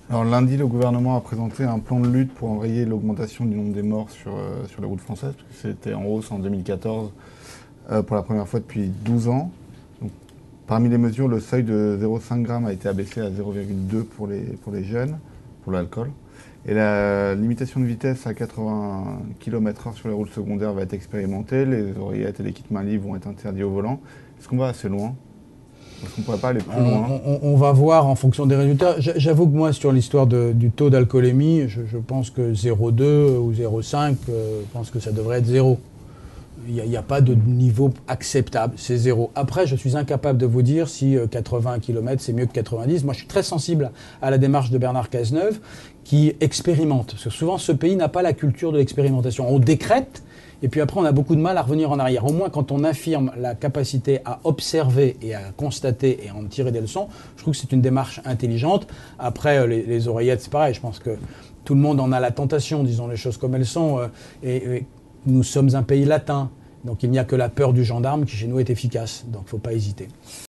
Alors lundi, le gouvernement a présenté un plan de lutte pour enrayer l'augmentation du nombre des morts sur les routes françaises, parce que c'était en hausse en 2014 pour la première fois depuis 12 ans. Donc, parmi les mesures, le seuil de 0,5 g a été abaissé à 0,2 pour les jeunes, pour l'alcool. Et la limitation de vitesse à 80 km/h sur les routes secondaires va être expérimentée. Les oreillettes et les kits mains libres vont être interdits au volant. Est-ce qu'on va assez loin? Est-ce qu'on ne pourrait pas aller plus loin? On va voir en fonction des résultats. J'avoue que moi, sur l'histoire du taux d'alcoolémie, je pense que 0,2 ou 0,5, je pense que ça devrait être 0. Il n'y a pas de niveau acceptable, c'est 0. Après, je suis incapable de vous dire si 80 km c'est mieux que 90. Moi, je suis très sensible à la démarche de Bernard Cazeneuve qui expérimente. Parce que souvent, ce pays n'a pas la culture de l'expérimentation. On décrète, et puis après, on a beaucoup de mal à revenir en arrière. Au moins, quand on affirme la capacité à observer et à constater et à en tirer des leçons, je trouve que c'est une démarche intelligente. Après, les oreillettes, c'est pareil. Je pense que tout le monde en a la tentation, disons les choses comme elles sont. Et nous sommes un pays latin, donc il n'y a que la peur du gendarme qui chez nous est efficace, donc il ne faut pas hésiter.